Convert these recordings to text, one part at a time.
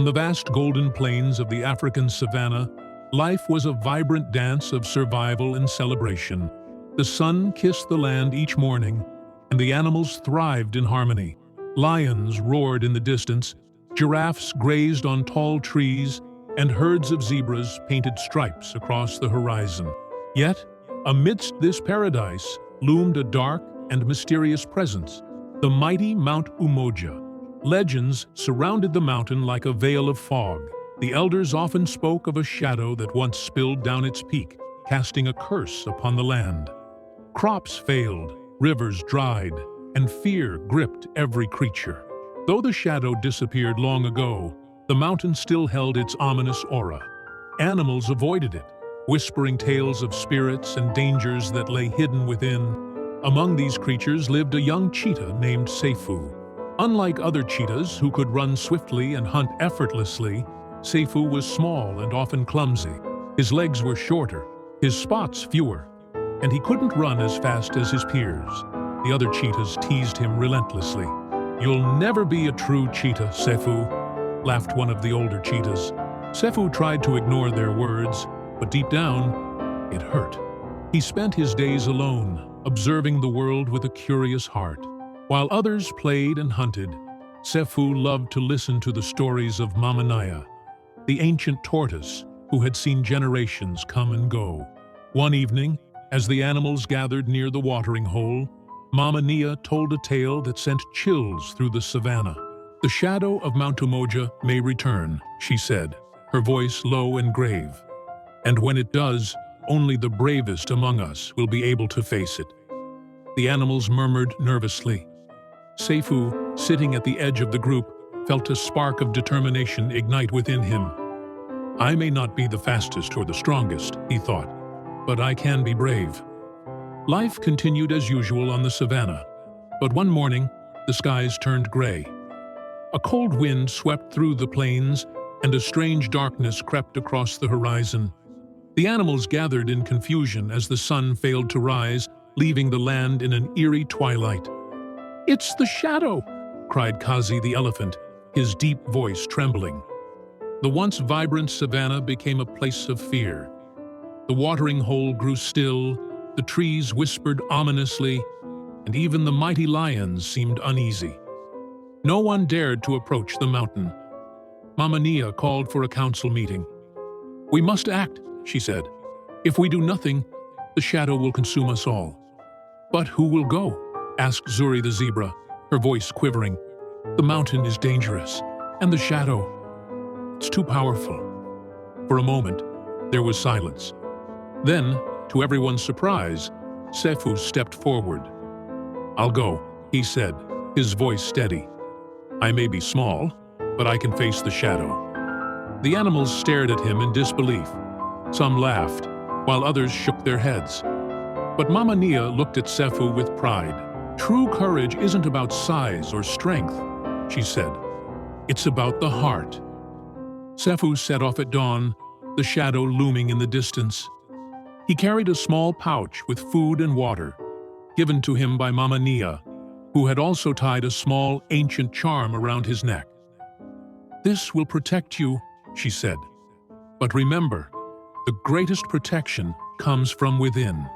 On the vast golden plains of the African savanna, life was a vibrant dance of survival and celebration. The sun kissed the land each morning, and the animals thrived in harmony. Lions roared in the distance, giraffes grazed on tall trees, and herds of zebras painted stripes across the horizon. Yet, amidst this paradise loomed a dark and mysterious presence, the mighty Mount Umoja. Legends surrounded the mountain like a veil of fog. The elders often spoke of a shadow that once spilled down its peak, casting a curse upon the land. Crops failed, rivers dried, and fear gripped every creature. Though the shadow disappeared long ago, the mountain still held its ominous aura. Animals avoided it, whispering tales of spirits and dangers that lay hidden within. Among these creatures lived a young cheetah named Sefu. Unlike other cheetahs who could run swiftly and hunt effortlessly, Sefu was small and often clumsy. His legs were shorter, his spots fewer, and he couldn't run as fast as his peers. The other cheetahs teased him relentlessly. "You'll never be a true cheetah, Sefu," laughed one of the older cheetahs. Sefu tried to ignore their words, but deep down, it hurt. He spent his days alone, observing the world with a curious heart. While others played and hunted, Sefu loved to listen to the stories of Mama Nia, the ancient tortoise who had seen generations come and go. One evening, as the animals gathered near the watering hole, Mama Nia told a tale that sent chills through the savannah. "The shadow of Mount Umoja may return," she said, her voice low and grave. "And when it does, only the bravest among us will be able to face it." The animals murmured nervously. Sefu, sitting at the edge of the group, felt a spark of determination ignite within him. "I may not be the fastest or the strongest," he thought, "but I can be brave." Life continued as usual on the savannah, but one morning, the skies turned gray. A cold wind swept through the plains, and a strange darkness crept across the horizon. The animals gathered in confusion as the sun failed to rise, leaving the land in an eerie twilight. "It's the shadow!" cried Kazi the elephant, his deep voice trembling. The once vibrant savannah became a place of fear. The watering hole grew still, the trees whispered ominously, and even the mighty lions seemed uneasy. No one dared to approach the mountain. Mama Nia called for a council meeting. "We must act," she said. "If we do nothing, the shadow will consume us all." "But who will go?" asked Zuri the zebra, her voice quivering. "The mountain is dangerous, and the shadow, it's too powerful." For a moment, there was silence. Then, to everyone's surprise, Sefu stepped forward. "I'll go," he said, his voice steady. "I may be small, but I can face the shadow." The animals stared at him in disbelief. Some laughed, while others shook their heads. But Mama Nia looked at Sefu with pride. "True courage isn't about size or strength," she said. "It's about the heart." Sefu set off at dawn, the shadow looming in the distance. He carried a small pouch with food and water, given to him by Mama Nia, who had also tied a small ancient charm around his neck. "This will protect you," she said. "But remember, the greatest protection comes from within."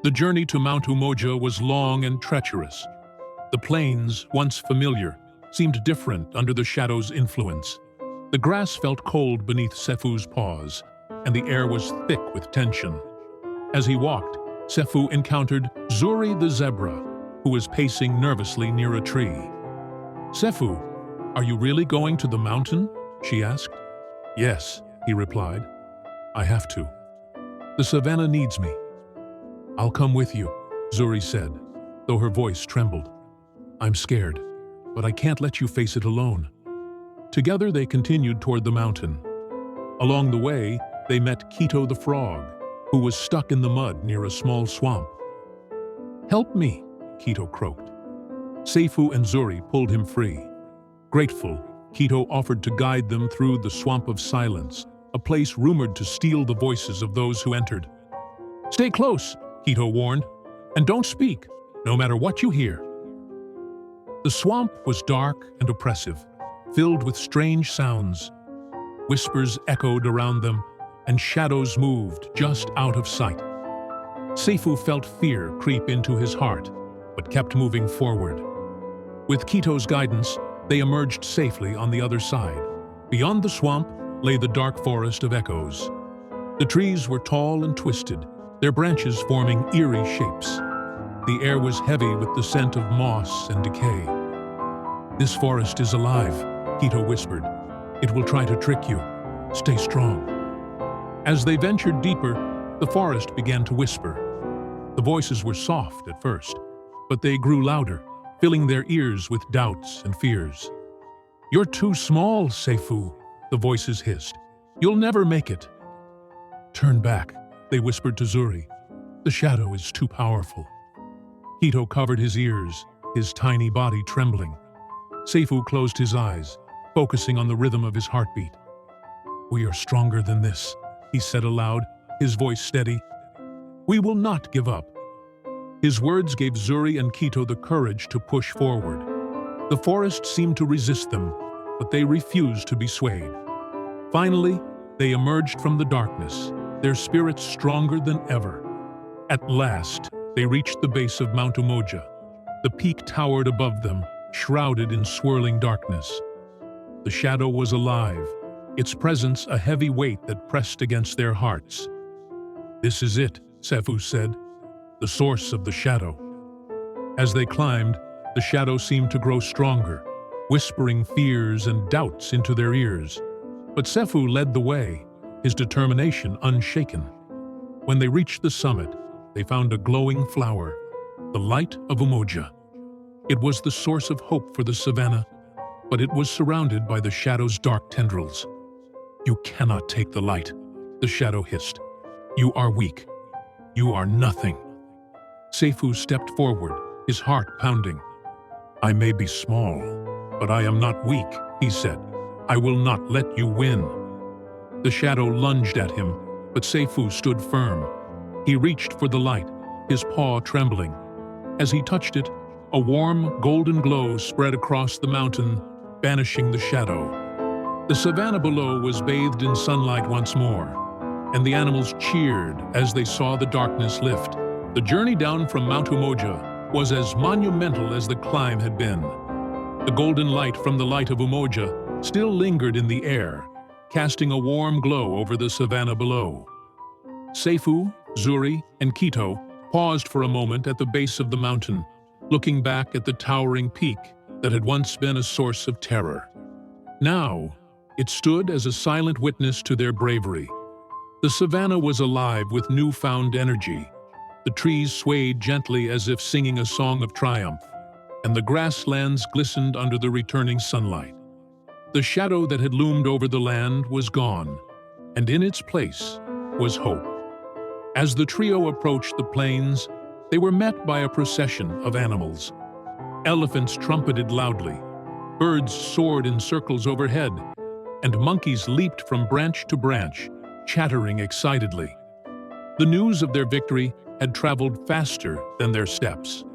The journey to Mount Umoja was long and treacherous. The plains, once familiar, seemed different under the shadow's influence. The grass felt cold beneath Sefu's paws, and the air was thick with tension. As he walked, Sefu encountered Zuri the zebra, who was pacing nervously near a tree. "Sefu, are you really going to the mountain?" she asked. "Yes," he replied. "I have to. The savannah needs me." "I'll come with you," Zuri said, though her voice trembled. "I'm scared, but I can't let you face it alone." Together they continued toward the mountain. Along the way, they met Kito the frog, who was stuck in the mud near a small swamp. "Help me," Kito croaked. Sefu and Zuri pulled him free. Grateful, Kito offered to guide them through the swamp of silence, a place rumored to steal the voices of those who entered. "Stay close," Kito warned, "and don't speak, no matter what you hear." The swamp was dark and oppressive, filled with strange sounds. Whispers echoed around them, and shadows moved just out of sight. Sefu felt fear creep into his heart, but kept moving forward. With Kito's guidance, they emerged safely on the other side. Beyond the swamp lay the dark forest of echoes. The trees were tall and twisted, their branches forming eerie shapes. The air was heavy with the scent of moss and decay. "This forest is alive," Kito whispered. "It will try to trick you. Stay strong." As they ventured deeper, the forest began to whisper. The voices were soft at first, but they grew louder, filling their ears with doubts and fears. "You're too small, Sefu," the voices hissed. "You'll never make it." "Turn back," they whispered to Zuri. "The shadow is too powerful." Kito covered his ears, his tiny body trembling. Sefu closed his eyes, focusing on the rhythm of his heartbeat. "We are stronger than this," he said aloud, his voice steady. "We will not give up." His words gave Zuri and Kito the courage to push forward. The forest seemed to resist them, but they refused to be swayed. Finally, they emerged from the darkness, their spirits stronger than ever. At last, they reached the base of Mount Umoja. The peak towered above them, shrouded in swirling darkness. The shadow was alive, its presence a heavy weight that pressed against their hearts. "This is it," Sefu said, "the source of the shadow." As they climbed, the shadow seemed to grow stronger, whispering fears and doubts into their ears. But Sefu led the way, his determination unshaken. When they reached the summit, they found a glowing flower, the light of Umoja. It was the source of hope for the savannah, but it was surrounded by the shadow's dark tendrils. "You cannot take the light," the shadow hissed. "You are weak. You are nothing." Sefu stepped forward, his heart pounding. "I may be small, but I am not weak," he said. "I will not let you win." The shadow lunged at him, but Sefu stood firm. He reached for the light, his paw trembling. As he touched it, a warm, golden glow spread across the mountain, banishing the shadow. The savannah below was bathed in sunlight once more, and the animals cheered as they saw the darkness lift. The journey down from Mount Umoja was as monumental as the climb had been. The golden light from the light of Umoja still lingered in the air, casting a warm glow over the savannah below. Sefu, Zuri, and Kito paused for a moment at the base of the mountain, looking back at the towering peak that had once been a source of terror. Now, it stood as a silent witness to their bravery. The savannah was alive with newfound energy. The trees swayed gently as if singing a song of triumph, and the grasslands glistened under the returning sunlight. The shadow that had loomed over the land was gone, and in its place was hope. As the trio approached the plains, they were met by a procession of animals. Elephants trumpeted loudly, birds soared in circles overhead, and monkeys leaped from branch to branch, chattering excitedly. The news of their victory had traveled faster than their steps.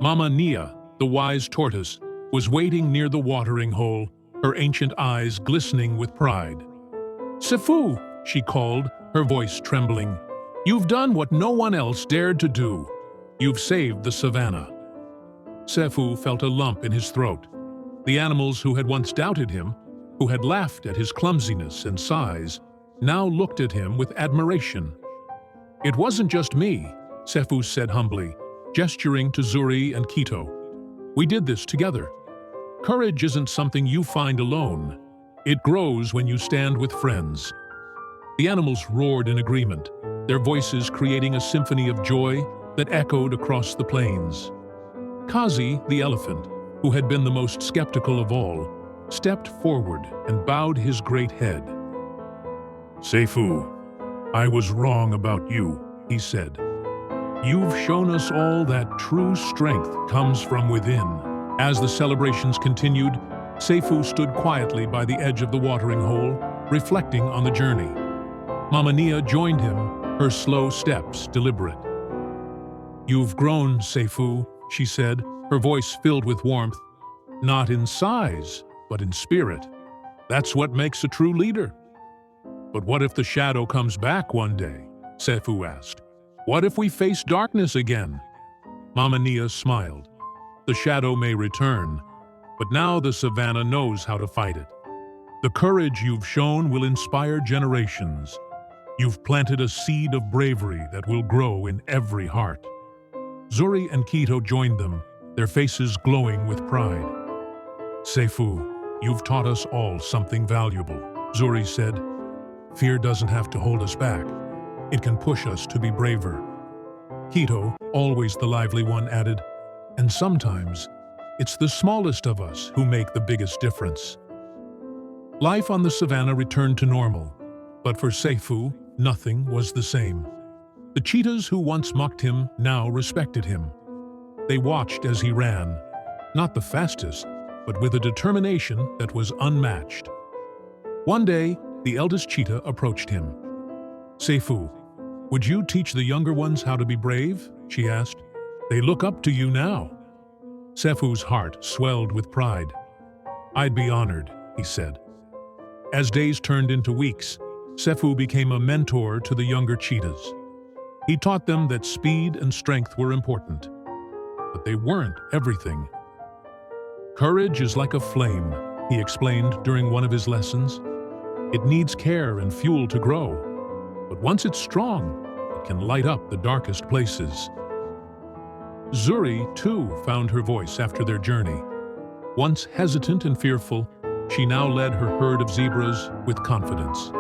Mama Nia, the wise tortoise, was waiting near the watering hole, her ancient eyes glistening with pride. "Sefu," she called, her voice trembling. "You've done what no one else dared to do. You've saved the savannah." Sefu felt a lump in his throat. The animals who had once doubted him, who had laughed at his clumsiness and size, now looked at him with admiration. "It wasn't just me," Sefu said humbly, gesturing to Zuri and Kito. "We did this together. Courage isn't something you find alone. It grows when you stand with friends." The animals roared in agreement, their voices creating a symphony of joy that echoed across the plains. Kazi, the elephant, who had been the most skeptical of all, stepped forward and bowed his great head. "Sefu, I was wrong about you," he said. "You've shown us all that true strength comes from within." As the celebrations continued, Sefu stood quietly by the edge of the watering hole, reflecting on the journey. Mama Nia joined him, her slow steps deliberate. "You've grown, Sefu," she said, her voice filled with warmth. "Not in size, but in spirit. That's what makes a true leader. But what if the shadow comes back one day? Sefu asked. What if we face darkness again? Mama Nia smiled. The shadow may return, but now the savannah knows how to fight it. The courage you've shown will inspire generations. You've planted a seed of bravery that will grow in every heart. Zuri and Kito joined them, their faces glowing with pride. Sefu, you've taught us all something valuable, Zuri said. Fear doesn't have to hold us back. It can push us to be braver. Kito, always the lively one, added, and sometimes it's the smallest of us who make the biggest difference. Life on the savannah returned to normal, but for Sefu, nothing was the same. The cheetahs who once mocked him now respected him. They watched as he ran, not the fastest, but with a determination that was unmatched. One day, the eldest cheetah approached him. Sefu, would you teach the younger ones how to be brave? She asked. They look up to you now. Sefu's heart swelled with pride. I'd be honored, he said. As days turned into weeks, Sefu became a mentor to the younger cheetahs. He taught them that speed and strength were important, but they weren't everything. Courage is like a flame, he explained during one of his lessons. It needs care and fuel to grow, but once it's strong, it can light up the darkest places. Zuri, too, found her voice after their journey. Once hesitant and fearful, she now led her herd of zebras with confidence.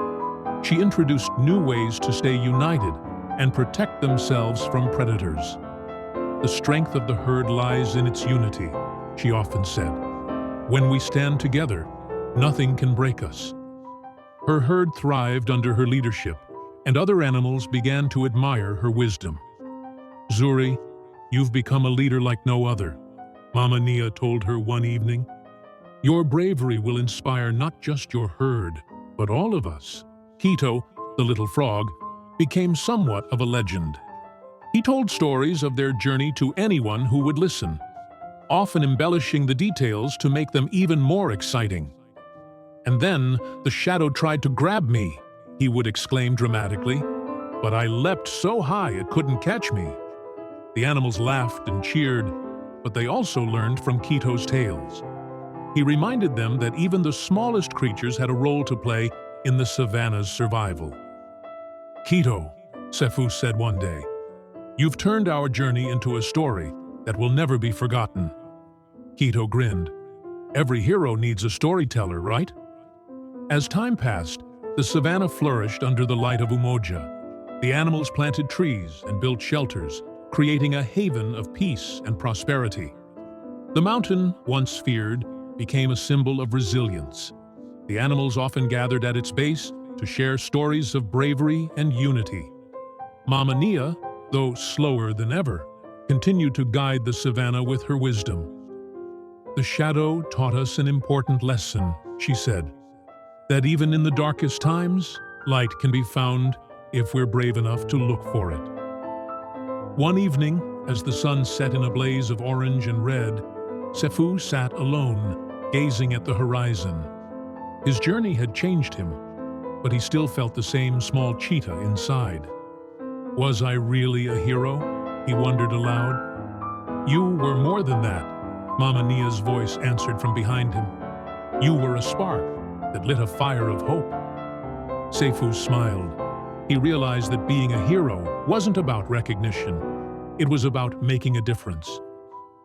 She introduced new ways to stay united and protect themselves from predators. The strength of the herd lies in its unity, she often said. When we stand together, nothing can break us. Her herd thrived under her leadership, and other animals began to admire her wisdom. Zuri, you've become a leader like no other, Mama Nia told her one evening. Your bravery will inspire not just your herd, but all of us. Kito, the little frog, became somewhat of a legend. He told stories of their journey to anyone who would listen, often embellishing the details to make them even more exciting. And then the shadow tried to grab me, he would exclaim dramatically, but I leapt so high it couldn't catch me. The animals laughed and cheered, but they also learned from Kito's tales. He reminded them that even the smallest creatures had a role to play in the savannah's survival. Kito, Sefu said one day, you've turned our journey into a story that will never be forgotten. Kito grinned. Every hero needs a storyteller, right? As time passed, the savannah flourished under the light of Umoja. The animals planted trees and built shelters, creating a haven of peace and prosperity. The mountain, once feared, became a symbol of resilience. The animals often gathered at its base to share stories of bravery and unity. Mama Nia, though slower than ever, continued to guide the savannah with her wisdom. The shadow taught us an important lesson, she said, that even in the darkest times, light can be found if we're brave enough to look for it. One evening, as the sun set in a blaze of orange and red, Sefu sat alone, gazing at the horizon. His journey had changed him, but he still felt the same small cheetah inside. Was I really a hero? He wondered aloud. You were more than that, Mama Nia's voice answered from behind him. You were a spark that lit a fire of hope. Sefu smiled. He realized that being a hero wasn't about recognition. It was about making a difference.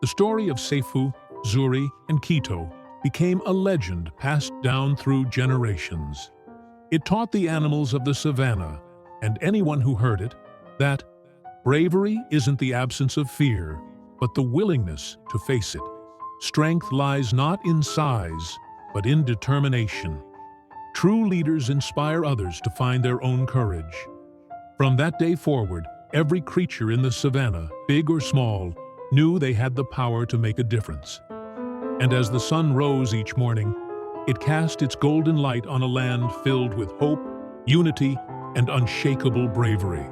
The story of Sefu, Zuri, and Kito became a legend passed down through generations. It taught the animals of the savannah, and anyone who heard it, that bravery isn't the absence of fear, but the willingness to face it. Strength lies not in size, but in determination. True leaders inspire others to find their own courage. From that day forward, every creature in the savannah, big or small, knew they had the power to make a difference. And as the sun rose each morning, it cast its golden light on a land filled with hope, unity, and unshakable bravery.